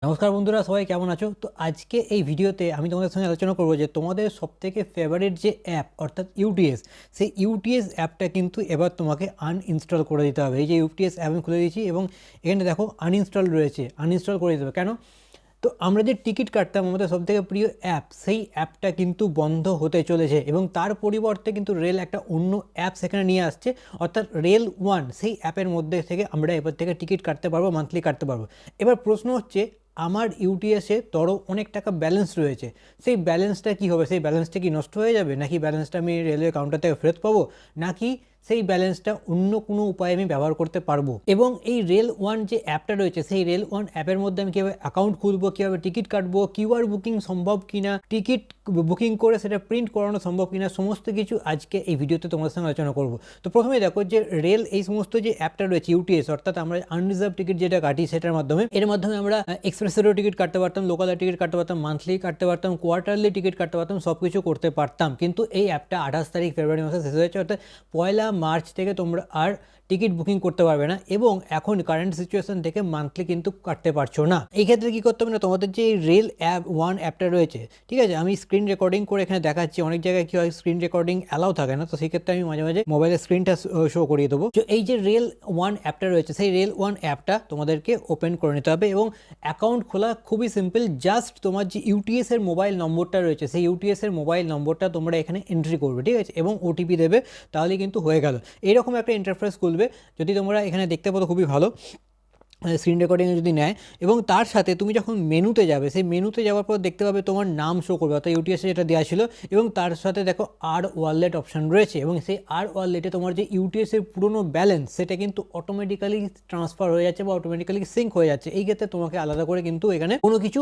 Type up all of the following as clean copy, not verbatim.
নমস্কার বন্ধুরা, সবাই কেমন আছো? তো আজকে এই ভিডিওতে আমি তোমাদের সঙ্গে আলোচনা করবো যে তোমাদের সবথেকে ফেভারিট যে অ্যাপ অর্থাৎ ইউটিএস, সেই ইউটিএস অ্যাপটা কিন্তু এবার তোমাকে আনইনস্টল করে দিতে হবে। এই যে ইউটিএস অ্যাপ আমি খুলে দিয়েছি এবং এখানে দেখো আনইনস্টল রয়েছে, আনইনস্টল করে দিতে হবে। কেন? তো আমরা যে টিকিট কাটতাম, আমাদের সবথেকে প্রিয় অ্যাপ, সেই অ্যাপটা কিন্তু বন্ধ হতে চলেছে এবং তার পরিবর্তে কিন্তু রেল একটা অন্য অ্যাপ সেখানে নিয়ে আসছে, অর্থাৎ রেল ওয়ান। সেই অ্যাপের মধ্যে থেকে আমরা এবার থেকে টিকিট কাটতে পারবো, মান্থলি কাটতে পারবো। এবার প্রশ্ন হচ্ছে, আমার ইউটিএসে ধরো অনেক টাকা ব্যালেন্স রয়েছে, সেই ব্যালেন্সটা কি হবে? সেই ব্যালেন্সটা কি নষ্ট হয়ে যাবে, নাকি ব্যালেন্সটা আমি রেলওয়ে কাউন্টার থেকে ফেরত পাবো, নাকি সেই ব্যালেন্সটা অন্য কোনো উপায়ে আমি ব্যবহার করতে পারবো? এবং এই রেল ওয়ান যে অ্যাপটা রয়েছে, সেই রেল ওয়ান অ্যাপের মধ্যে আমি কীভাবে অ্যাকাউন্ট খুলবো, কীভাবে টিকিট কাটবো, কিউআর বুকিং সম্ভব কিনা, টিকিট বুকিং করে সেটা প্রিন্ট করানো সম্ভব কিনা, সমস্ত কিছু আজকে এই ভিডিওতে তোমার সঙ্গে আলোচনা করবো। তো প্রথমে দেখো যে রেল এই সমস্ত যে অ্যাপটা রয়েছে ইউটিএস, অর্থাৎ আমরা আনরিজার্ভ টিকিট যেটা কাটি সেটার মাধ্যমে, এর মাধ্যমে আমরা এক্সপ্রেসেরও টিকিট কাটতে পারতাম, লোকালের টিকিট কাটতে পারতাম, মান্থলি কাটতে পারতাম, কোয়ার্টারলি টিকিট কাটতে পারতাম, সব কিছু করতে পারতাম। কিন্তু এই অ্যাপটা 28 তারিখ ফেব্রুয়ারি মাসে শেষ হয়েছে, অর্থাৎ 1 মার্চ থেকে তোমরা আর টিকিট বুকিং করতে পারবে না এবং এখন কারেন্ট সিচুয়েশন থেকে মান্থলি কিন্তু কাটতে পারছো না। এই ক্ষেত্রে কী করতে হবে না, তোমাদের যে রেল অ্যাপ ওয়ান অ্যাপটা রয়েছে, ঠিক আছে, আমি স্ক্রিন রেকর্ডিং করে এখানে দেখাচ্ছি। অনেক জায়গায় কী হয়, স্ক্রিন রেকর্ডিং অ্যালাউ থাকে না, তো সেই ক্ষেত্রে আমি মাঝে মাঝে মোবাইলের স্ক্রিনটা শো করিয়ে দেবো। তো এই যে রেল ওয়ান অ্যাপটা রয়েছে, সেই রেল ওয়ান অ্যাপটা তোমাদেরকে ওপেন করে নিতে হবে এবং অ্যাকাউন্ট খোলা খুবই সিম্পল। জাস্ট তোমার যে ইউটিএস এর মোবাইল নম্বরটা রয়েছে, সেই ইউটিএস এর মোবাইল নম্বরটা তোমরা এখানে এন্ট্রি করবে, ঠিক আছে, এবং ওটিপি দেবে, তাহলে কিন্তু হয়ে গেল। এরকম একটা ইন্টারফেস খুলবে, যদি তোমরা এখানে দেখতে পাবো খুবই ভালো স্ক্রিন রেকর্ডিংয়ে যদি নেয়। এবং তার সাথে তুমি যখন মেনুতে যাবে, সেই মেনুতে যাওয়ার পর দেখতে পাবে তোমার নাম শো করবে, অর্থাৎ ইউটিএসে যেটা দেওয়া ছিল, এবং তার সাথে দেখো আর ওয়ালেট অপশান রয়েছে এবং সেই আর ওয়ালেটে তোমার যে ইউটিএসের পুরনো ব্যালেন্স সেটা কিন্তু অটোমেটিক্যালি ট্রান্সফার হয়ে যাচ্ছে বা অটোমেটিক্যালি সিঙ্ক হয়ে যাচ্ছে। এই ক্ষেত্রে তোমাকে আলাদা করে কিন্তু এখানে কোনো কিছু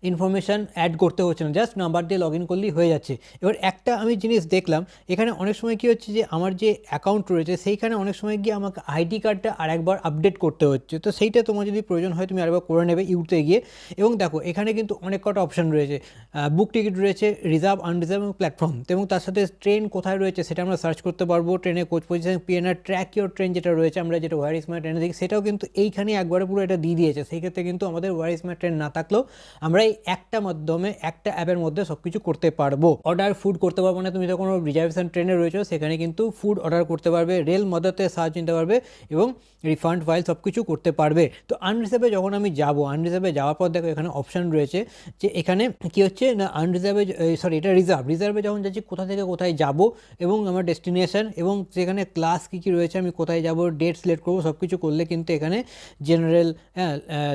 ইনফরমেশান অ্যাড করতে হচ্ছে না, জাস্ট নাম্বার দিয়ে লগ ইন করলেই হয়ে যাচ্ছে। এবার একটা আমি জিনিস দেখলাম, এখানে অনেক সময় কী হচ্ছে যে আমার যে অ্যাকাউন্ট রয়েছে সেইখানে অনেক সময় গিয়ে আমাকে আইডি কার্ডটা আর একবার আপডেট করতে হচ্ছে। তো সেইটা তোমার যদি প্রয়োজন হয় তুমি আরেকবার করে নেবে ইউতে গিয়ে। এবং দেখো এখানে কিন্তু অনেক কটা অপশান রয়েছে, বুক টিকিট রয়েছে, রিজার্ভ, আনরিজার্ভ এবং প্ল্যাটফর্ম, এবং তার সাথে ট্রেন কোথায় রয়েছে সেটা আমরা সার্চ করতে পারবো, ট্রেনের coach position, PNR, track your train যেটা রয়েছে, আমরা যেটা ওয়ার ইজ মাই ট্রেনে দেখি, সেটাও কিন্তু এইখানে একবারে পুরো এটা দিয়ে দিয়েছে। সেই ক্ষেত্রে কিন্তু আমাদের ওয়ার ইজ মাই ট্রেন না থাকলেও আমরা এই একটা মাধ্যমে, একটা অ্যাপের মধ্যে সব কিছু করতে পারবো। অর্ডার ফুড করতে পারবো না, তুমি যখন রিজার্ভেশন ট্রেনে রয়েছে সেখানে কিন্তু ফুড অর্ডার করতে পারবে, রেল মদতে সাহায্য নিতে পারবে এবং রিফান্ড ফাইল সব কিছু করতে পারবে। তো আনরিজার্ভে যখন আমি যাব, আনরিজার্ভে যাওয়ার পর দেখো এখানে অপশান রয়েছে যে এখানে কী হচ্ছে না, আনরিজার্ভে এটা রিজার্ভে যখন যাচ্ছি কোথা থেকে কোথায় যাব এবং আমার ডেস্টিনেশন এবং সেখানে ক্লাস কী কী রয়েছে, আমি কোথায় যাব, ডেট সিলেক্ট করবো, সব কিছু করলে কিন্তু এখানে general,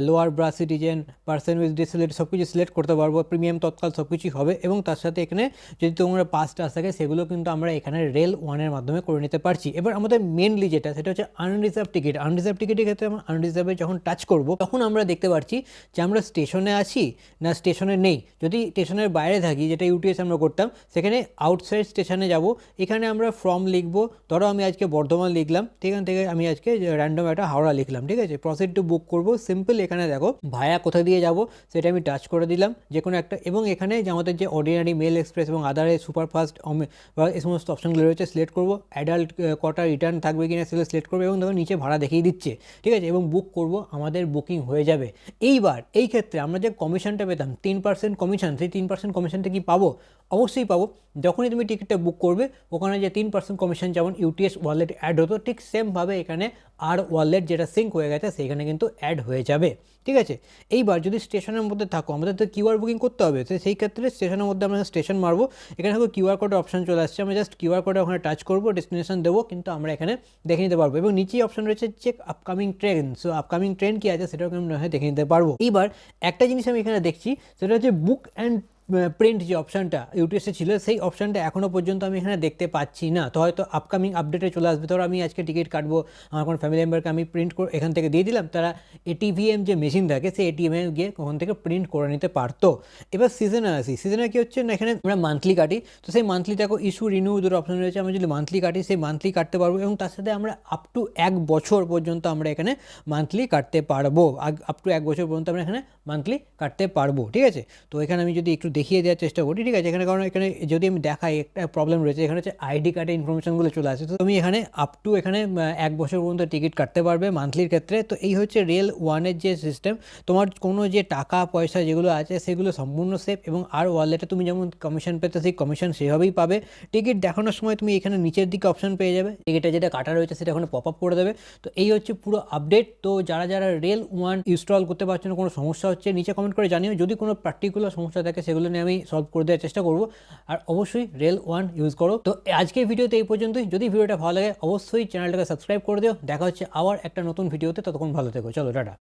lower brass citizen, person with disability সব কিছু সিলেক্ট করতে পারবো, প্রিমিয়াম, তৎকাল সব কিছুই হবে। এবং তার সাথে এখানে যদি তোমরা পাস টাস থাকে সেগুলো কিন্তু আমরা এখানে রেল ওয়ানের মাধ্যমে করে নিতে পারছি। এবার আমাদের মেনলি যেটা, সেটা হচ্ছে আনরিজার্ভ টিকিট। আনরিজার্ভ টিকিটের ক্ষেত্রে আমরা আনরিজার্ভে যখন টাচ করব তখন আমরা দেখতে পাচ্ছি যে আমরা স্টেশনে আছি না স্টেশনে নেই। যদি স্টেশনের বাইরে থাকি, যেটা ইউটিএস আমরা করতাম, সেখানে আউটসাইড স্টেশনে যাব, এখানে আমরা ফর্ম লিখবো। ধরো আমি আজকে বর্ধমান লিখলাম, এখান থেকে আমি আজকে র্যান্ডম একটা হাওড়া লিখলাম, ঠিক আছে, প্রসিড টু বুক করবো, সিম্পল। এখানে দেখো ভায়া কোথা দিয়ে যাব সেটা আমি টাচ করে দিলাম যে কোনো একটা, এবং এখানে যে আমাদের যে অর্ডিনারি, মেল এক্সপ্রেস এবং আদারে সুপারফাস্ট বা এই সমস্ত অপশানগুলো রয়েছে সিলেক্ট করবো। অ্যাডাল্ট কটা রিটার্ন থাকবে কিনা সেগুলো সিলেক্ট করবো এবং দেখো নিচে ভাড়া দেখিয়ে দিচ্ছে, ঠিক আছে, এবং বুক করব, আমাদের বুকিং হয়ে যাবে। এইবার এই ক্ষেত্রে আমরা যে কমিশনটা পেতাম 3% কমিশন, সেই 3% কমিশনটা কি পাবো? অবশ্যই পাবো। যখনই তুমি টিকিটটা বুক করবে ওখানে যে 3% কমিশন যেমন ইউটিএস ওয়ালেট অ্যাড হতো, ঠিক সেমভাবে এখানে আর ওয়ালেট যেটা সিঙ্ক হয়ে গেছে সেইখানে কিন্তু অ্যাড হয়ে যাবে, ঠিক আছে। এইবার যদি স্টেশনের মধ্যে থাকো, আমাদের তো কিউআর বুকিং করতে হবে, তো সেই ক্ষেত্রে স্টেশনের মধ্যে আমরা স্টেশন মারবো, এখানে দেখো কিউআর কোডের অপশান চলে আসছে, আমরা জাস্ট কিউআর কোডে ওখানে টাচ করবো, ডেস্টিনেশন দেবো, কিন্তু আমরা এখানে দেখে নিতে পারবো। এবং নিচেই অপশান রয়েছে check upcoming train, so upcoming train কী আছে সেটাও আমরা দেখে নিতে পারবো। এইবার একটা জিনিস আমি এখানে দেখছি, সেটা হচ্ছে বুক অ্যান্ড প্রিন্ট যে অপশানটা ইউটিএসে ছিল, সেই অপশানটা এখনও পর্যন্ত আমি এখানে দেখতে পাচ্ছি না। তো হয়তো আপকামিং আপডেটে চলে আসবে। ধরো আমি আজকে টিকিট কাটবো, আমার কোনো ফ্যামিলি মেম্বারকে আমি প্রিন্ট করে এখান থেকে দিয়ে দিলাম, তারা এটিভিএম যে মেশিন থাকে সেই এটিএমে গিয়ে ওখান থেকে প্রিন্ট করে নিতে পারতো। এবার সিজনে আসি, সিজনে কী হচ্ছে না, এখানে আমরা মান্থলি কাটি, তো সেই মান্থলি দেখো ইস্যু রিনিউ দুটো অপশান রয়েছে, আমরা যদি মান্থলি কাটি সেই মান্থলি কাটতে পারবো এবং তার সাথে আমরা আপ টু 1 বছর পর্যন্ত আমরা এখানে মান্থলি কাটতে পারবো। আপ টু 1 বছর পর্যন্ত আমরা এখানে মান্থলি কাটতে পারবো, ঠিক আছে। তো এখানে আমি যদি একটু দেখিয়ে দেওয়ার চেষ্টা করি, ঠিক আছে? এখানে কারণ এখানে যদি আমি দেখাই একটা প্রবলেম রয়েছে, এখানে হচ্ছে আইডি কার্ডের ইনফরমেশনগুলো চলে আসে। তো তুমি এখানে আপ টু এখানে 1 বছর পর্যন্ত টিকিট কাটতে পারবে মান্থলির ক্ষেত্রে। তো এই হচ্ছে রেল ওয়ানের যে সিস্টেম, তোমার কোনো যে টাকা পয়সা যেগুলো আছে সেগুলো সম্পূর্ণ সেফ, এবং আর ওয়ালেটে তুমি যেমন কমিশন পেতে সেই কমিশন সেভাবেই পাবে। টিকিট দেখানোর সময় তুমি এখানে নিচের দিকে অপশন পেয়ে যাবে, টিকিটে যেটা কাটা রয়েছে সেটা এখানে পপ আপ করে দেবে। তো এই হচ্ছে পুরো আপডেট। তো যারা যারা রেল ওয়ান ইনস্টল করতে পারছো না, কোনো সমস্যা হচ্ছে, নিচে কমেন্ট করে জানিও। যদি কোনো পার্টিকুলার সমস্যা থাকে সেগুলো নিয়ে আমি সলভ করে দেওয়ার চেষ্টা করব। আর অবশ্যই রেল ওয়ান ইউজ করো। তো আজকের ভিডিওতে এই পর্যন্তই। যদি ভিডিওটা ভালো লাগে অবশ্যই চ্যানেলটাকে সাবস্ক্রাইব করে দিও। দেখা হচ্ছে আবার একটা নতুন ভিডিওতে, ততক্ষণ ভালো থেকো। চলো টাটা।